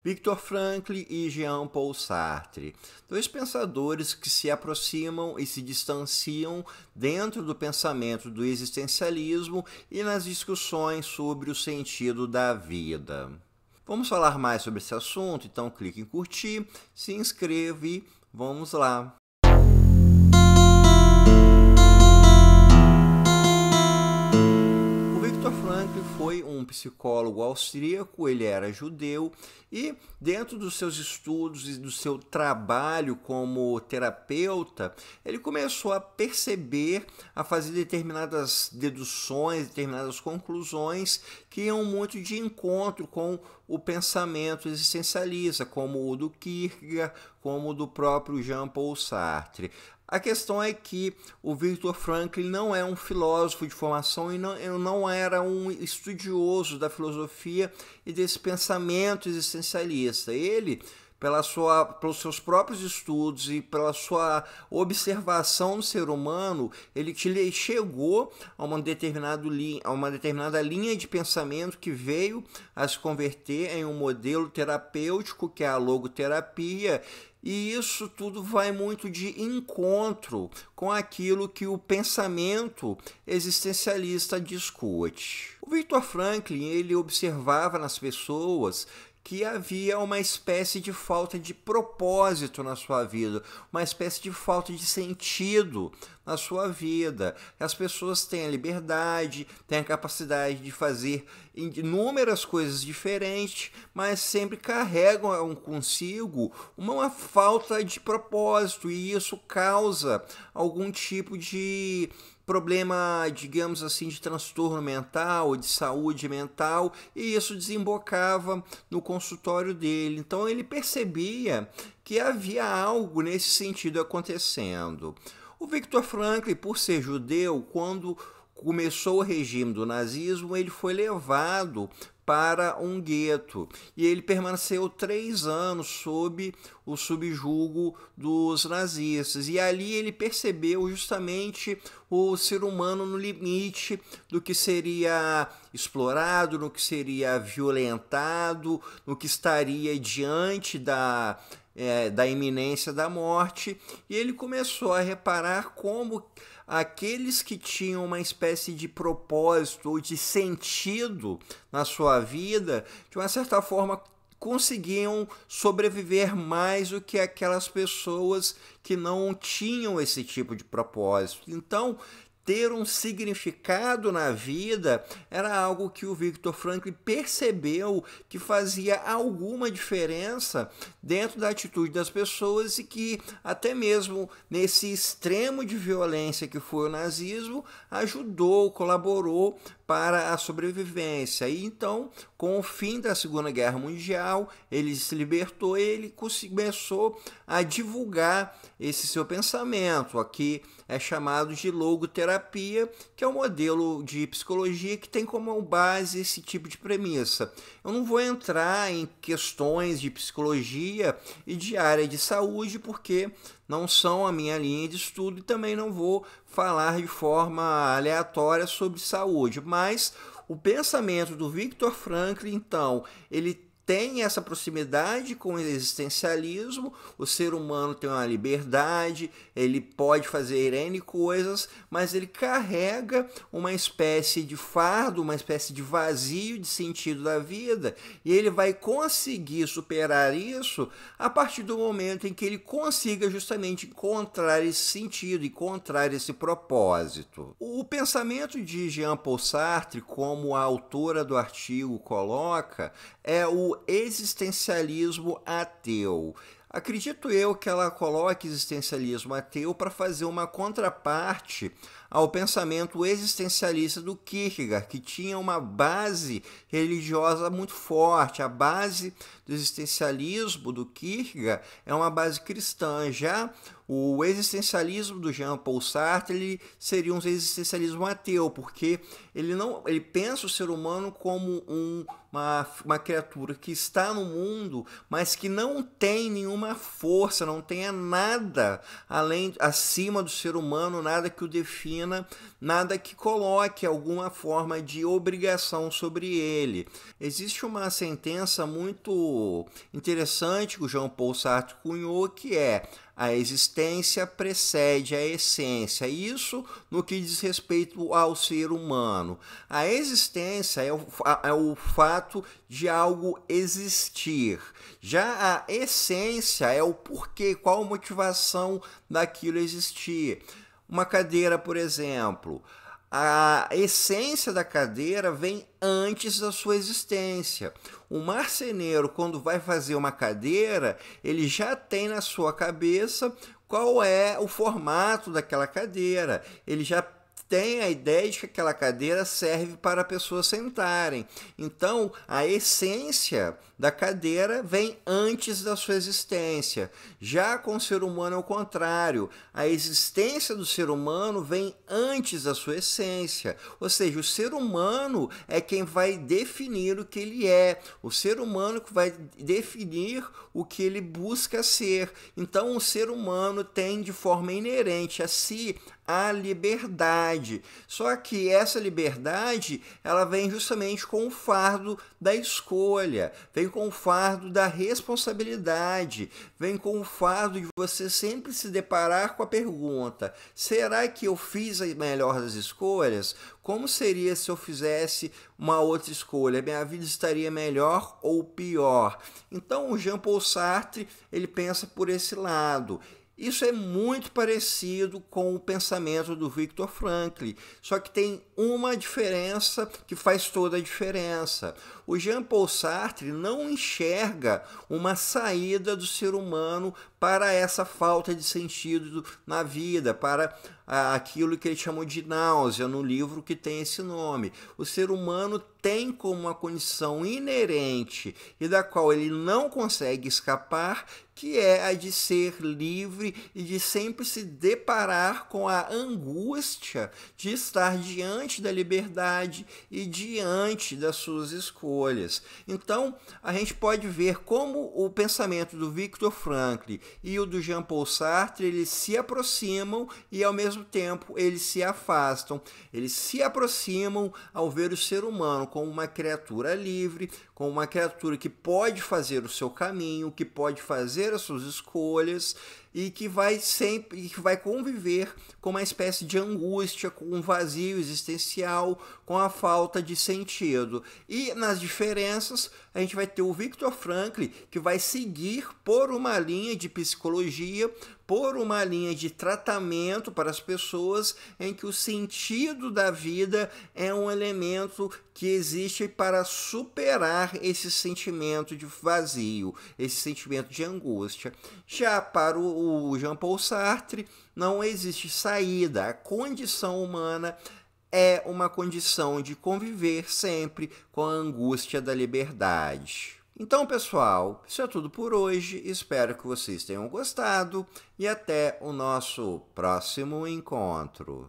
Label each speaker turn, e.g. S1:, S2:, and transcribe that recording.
S1: Viktor Frankl e Jean-Paul Sartre, dois pensadores que se aproximam e se distanciam dentro do pensamento do existencialismo e nas discussões sobre o sentido da vida. Vamos falar mais sobre esse assunto? Então clique em curtir, se inscreva e vamos lá! Viktor Frankl foi um psicólogo austríaco, ele era judeu e dentro dos seus estudos e do seu trabalho como terapeuta, ele começou a perceber, a fazer determinadas deduções, determinadas conclusões que iam muito de encontro com o pensamento existencialista, como o do Kierkegaard, como o do próprio Jean-Paul Sartre. A questão é que o Viktor Frankl não é um filósofo de formação e não era um estudioso da filosofia e desse pensamento existencialista. Ele, pelos seus próprios estudos e pela sua observação do ser humano, ele chegou a uma determinada linha de pensamento que veio a se converter em um modelo terapêutico, que é a logoterapia. E isso tudo vai muito de encontro com aquilo que o pensamento existencialista discute. O Viktor Frankl, ele observava nas pessoas que havia uma espécie de falta de propósito na sua vida, uma espécie de falta de sentido na sua vida. As pessoas têm a liberdade, têm a capacidade de fazer inúmeras coisas diferentes, mas sempre carregam consigo uma falta de propósito, e isso causa algum tipo de problema, digamos assim, de transtorno mental, de saúde mental, e isso desembocava no consultório dele. Então ele percebia que havia algo nesse sentido acontecendo. O Viktor Frankl, por ser judeu, quando começou o regime do nazismo, ele foi levado para um gueto e ele permaneceu 3 anos sob o subjugo dos nazistas, e ali ele percebeu justamente o ser humano no limite do que seria explorado, no que seria violentado, no que estaria diante da iminência da morte, e ele começou a reparar como aqueles que tinham uma espécie de propósito ou de sentido na sua vida, de uma certa forma, conseguiam sobreviver mais do que aquelas pessoas que não tinham esse tipo de propósito. Então, ter um significado na vida era algo que o Viktor Frankl percebeu que fazia alguma diferença dentro da atitude das pessoas, e que até mesmo nesse extremo de violência que foi o nazismo, ajudou, colaborou para a sobrevivência. E então, com o fim da Segunda Guerra Mundial, ele se libertou e ele começou a divulgar esse seu pensamento, aqui é chamado de logoterapia, que é um modelo de psicologia que tem como base esse tipo de premissa. Eu não vou entrar em questões de psicologia e de área de saúde, porque não são a minha linha de estudo, e também não vou falar de forma aleatória sobre saúde. Mas o pensamento do Viktor Frankl, então, ele tem essa proximidade com o existencialismo. O ser humano tem uma liberdade, ele pode fazer N coisas, mas ele carrega uma espécie de fardo, uma espécie de vazio de sentido da vida, e ele vai conseguir superar isso a partir do momento em que ele consiga justamente encontrar esse sentido, encontrar esse propósito. O pensamento de Jean-Paul Sartre, como a autora do artigo coloca, é o existencialismo ateu. Acredito eu que ela coloque existencialismo ateu para fazer uma contraparte ao pensamento existencialista do Kierkegaard, que tinha uma base religiosa muito forte. A base do existencialismo do Kierkegaard é uma base cristã. Já o existencialismo do Jean-Paul Sartre, ele seria um existencialismo ateu, porque ele pensa o ser humano como uma criatura que está no mundo, mas que não tem nenhuma força, não tenha nada acima do ser humano, nada que o defina, nada que coloque alguma forma de obrigação sobre ele. Existe uma sentença muito interessante que o Jean-Paul Sartre cunhou, que é: a existência precede a essência. Isso no que diz respeito ao ser humano. A existência é o fato de algo existir. Já a essência é o porquê, qual a motivação daquilo existir. Uma cadeira, por exemplo. A essência da cadeira vem antes da sua existência. O marceneiro, quando vai fazer uma cadeira, ele já tem na sua cabeça qual é o formato daquela cadeira. Ele já tem a ideia de que aquela cadeira serve para pessoas sentarem. Então, a essência da cadeira vem antes da sua existência. Já com o ser humano é o contrário. A existência do ser humano vem antes da sua essência. Ou seja, o ser humano é quem vai definir o que ele é. O ser humano que vai definir o que ele busca ser. Então, o ser humano tem de forma inerente a si a liberdade. Só que essa liberdade, ela vem justamente com o fardo da escolha, vem com o fardo da responsabilidade, vem com o fardo de você sempre se deparar com a pergunta: será que eu fiz a melhor das escolhas? Como seria se eu fizesse uma outra escolha? Minha vida estaria melhor ou pior? Então, o Jean-Paul Sartre, ele pensa por esse lado. Isso é muito parecido com o pensamento do Viktor Frankl, só que tem uma diferença que faz toda a diferença. O Jean-Paul Sartre não enxerga uma saída do ser humano para essa falta de sentido na vida, para aquilo que ele chamou de náusea no livro que tem esse nome. O ser humano tem como uma condição inerente e da qual ele não consegue escapar, que é a de ser livre e de sempre se deparar com a angústia de estar diante da liberdade e diante das suas escolhas. Então, a gente pode ver como o pensamento do Viktor Frankl e o do Jean-Paul Sartre, eles se aproximam e, ao mesmo tempo, eles se afastam. Eles se aproximam ao ver o ser humano como uma criatura livre, como uma criatura que pode fazer o seu caminho, que pode fazer as suas escolhas e que vai conviver com uma espécie de angústia, com um vazio existencial, com a falta de sentido. E nas diferenças, a gente vai ter o Viktor Frankl, que vai seguir por uma linha de psicologia, por uma linha de tratamento para as pessoas, em que o sentido da vida é um elemento que existe para superar esse sentimento de vazio, esse sentimento de angústia. Já para o Jean-Paul Sartre, não existe saída. A condição humana é uma condição de conviver sempre com a angústia da liberdade. Então, pessoal, isso é tudo por hoje. Espero que vocês tenham gostado e até o nosso próximo encontro.